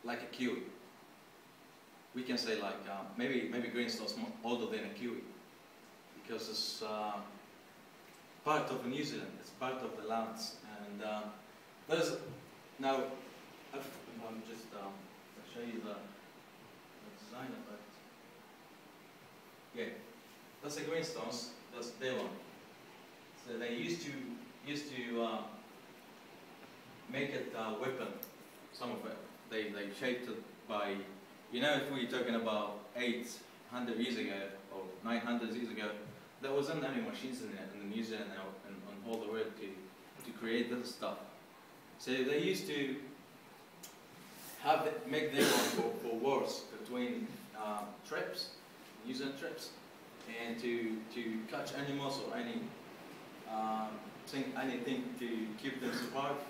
like a kiwi. We can say like maybe greenstone's more older than a kiwi because it's part of New Zealand. It's part of the lands, and there's now. I'm just I'll show you the design of it. Yeah, that's the greenstones. That's their one. So they used to make it a weapon. Some of it they shaped it by, you know, if we're talking about 800 years ago or 900 years ago, there wasn't any machines in New Zealand and on all the world to create this stuff. So they used to make their one for wars between tribes, New Zealand tribes, and to catch animals or anything to keep them survive.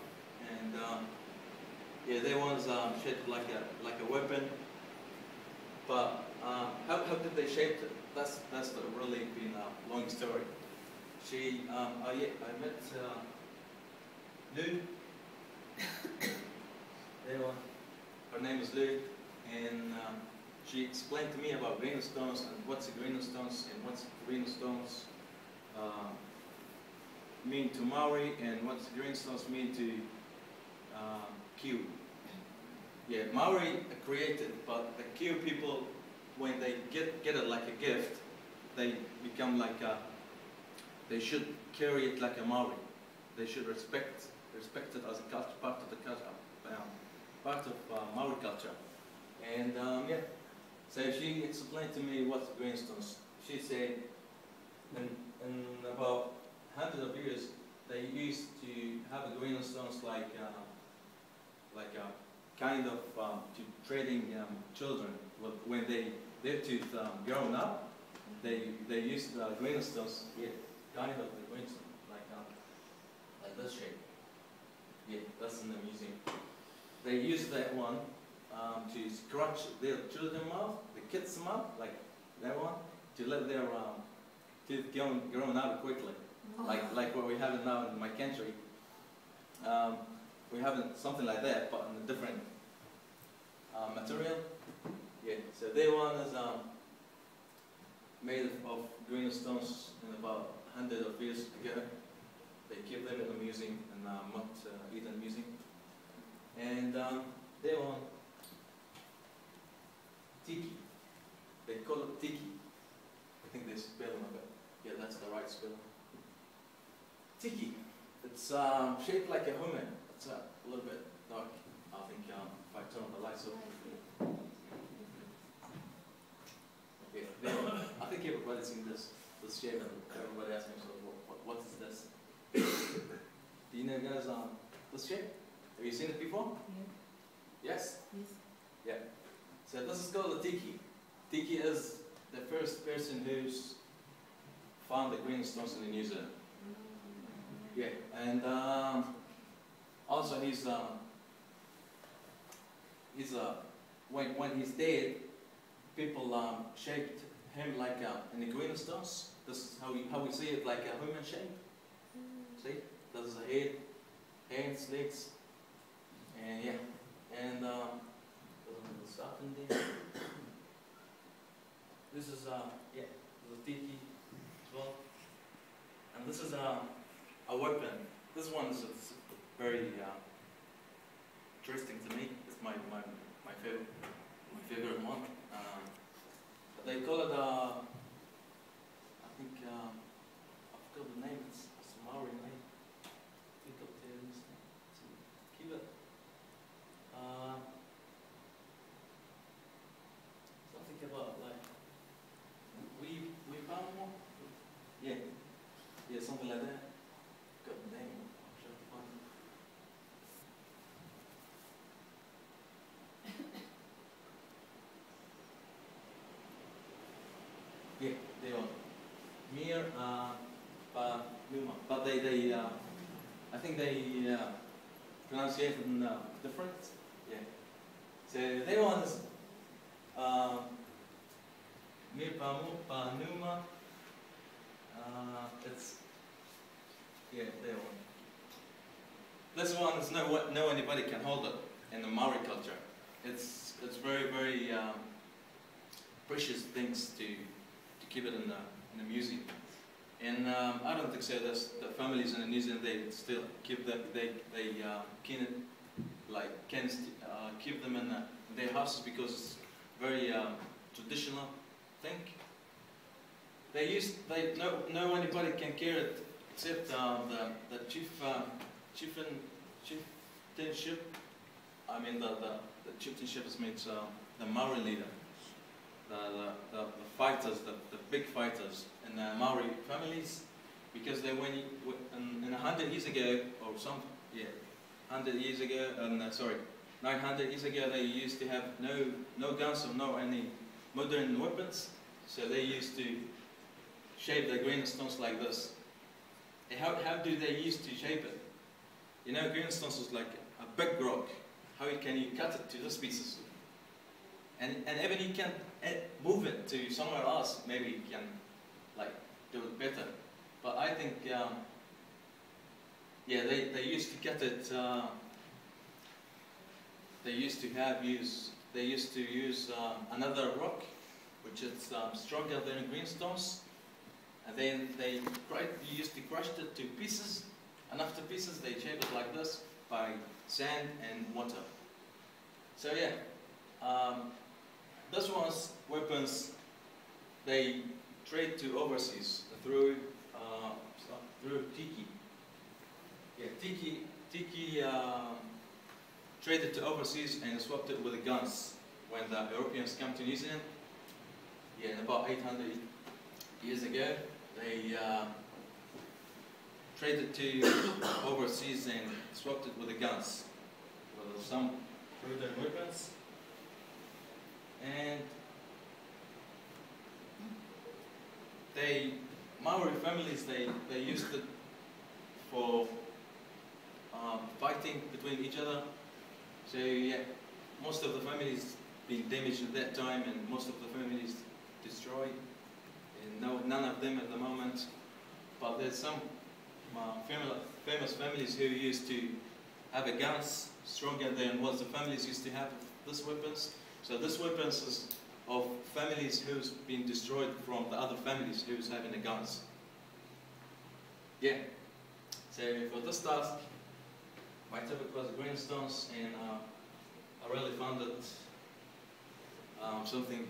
And yeah, they was shaped like a weapon. But how did they shape it? That's really been a long story. I met Lou. Her name is Lou, and she explained to me about greenstones and what's greenstones and what's greenstones mean to Maori and what's greenstones mean to Kiwi. Yeah, Maori created, but the Kiwi people, when they get it like a gift, they become like they should carry it like a Maori. They should respect it as a culture, part of the culture, part of Maori culture. And yeah, so she explained to me what's greenstones. She said, in about hundreds of years, they used to have greenstones like a kind of to trading children. When their tooth grown up, they used greenstones. Yeah, kind of the greenstone, like this shape. Yeah, that's in the museum. They use that one to scratch their children's mouth, the kids' mouth, like that one, to let their teeth grown out quickly, like what we have it now in my country. We have something like that, but in a different material. Yeah, so their one is made of greenstones in about hundreds of years ago. They keep them in the museum, in Mount Eden Museum. And their one, tiki. They call it tiki. I think they spell it, but yeah, that's the right spell. Tiki. It's shaped like a human. It's a little bit dark. I think if I turn on the lights off. Yeah, I think everybody's seen this shape, and everybody asks themselves, what is this? Do you know, guys, this shape? Have you seen it before? Yeah. Yes? Yes. Yeah. So this is called a tiki. Tiki is the first person who's found the greenstones in New Zealand. Yeah, and also when he's dead, people shaped him like in the greenstones. This is how we see it, like a human shape. See, this is a head, hands, legs, and yeah, and there's a little stuff in there. This is yeah, the tiki as well, and this is a weapon. This one is very interesting to me. It's my favorite one. They call it I think I forgot the name. It's a Maori name. Keep it. Something about like we found one. Yeah, yeah, something like that. Got the name. I'm sure to find it. Yeah, they are Mir Numa, but they I think they pronunciation different. Yeah. So they want is Mir Numa. It's yeah, they want. This one is no anybody can hold it. in the Maori culture. It's very, very precious things to keep it in the museum. And I don't think so. The families in New Zealand, they still keep them. They can keep them in their houses because it's very traditional thing. No anybody can carry it except the chieftainship. I mean the chieftainship means the Maori leader, the fighters, the big fighters in the Maori families, because they went in 100 years ago or some 100 years ago, 900 years ago, they used to have no guns or no any modern weapons, so they used to shape the greenstones like this. And how do they used to shape it? You know, greenstones is like a big rock. How can you cut it to these pieces? And even you can move it to somewhere else, maybe you can like do it better. But I think, they used to cut it. They used to use another rock, which is stronger than greenstones, and then they used to crush it to pieces, and after pieces they shape it like this by sand and water. So yeah, this one's weapons they trade to overseas through tiki. Yeah, tiki traded to overseas and swapped it with the guns when the Europeans came to New Zealand. Yeah, in about 800 years ago, they traded to overseas and swapped it with the guns, with some modern weapons. And Maori families, they used it for fighting between each other. So yeah, most of the families being damaged at that time, and most of the families destroyed. And none of them at the moment. But there's some famous families who used to have a guns stronger than what the families used to have these weapons. So this weapons is of families who's been destroyed from the other families who's having the guns. Yeah. So for this task, my topic was greenstones, and I really found it something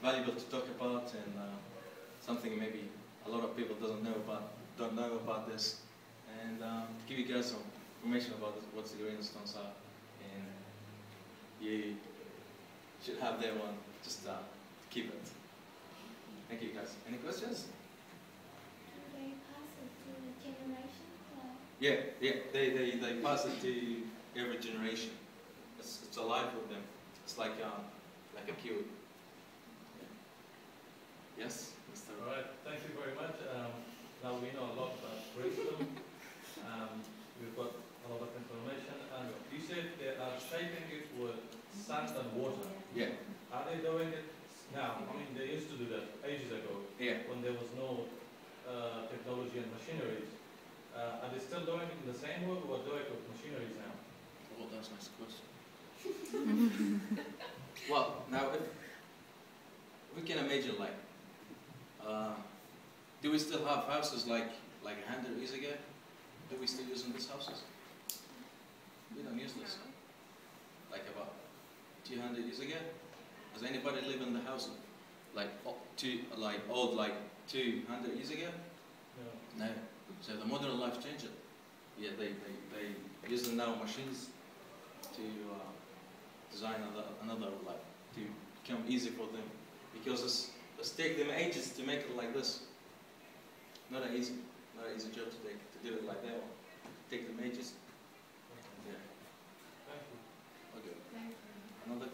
valuable to talk about, and something maybe a lot of people don't know about this, and give you guys some information about what the greenstones are, and you should have that one. Just keep it. Thank you, guys. Any questions? Do they pass it to the generation? Yeah, they pass it to every generation. It's alive with them. It's like a kiwi. Yeah. Yes, Mr. All right, thank you very much. Now we know a lot about brainstorm. We've got a lot of information, and you said they are shaping it with sand and water. Yeah. Are they doing it now? I mean, they used to do that ages ago. Yeah. When there was no technology and machineries. Are they still doing it in the same way, or doing it with machineries now? Oh, that's a nice question. Well, now if we can imagine, like, do we still have houses like 100 years ago? Do we still use these houses? We don't use this. Like about 200 years ago? Does anybody live in the house like 200 years ago? No. No. So the modern life changed it. Yeah, they using now machines to design another life, to become easy for them, because it's take them ages to make it like this. Not an easy job to do it like that one. Take them ages. Yeah. Thank you. Okay. Thank you. Another.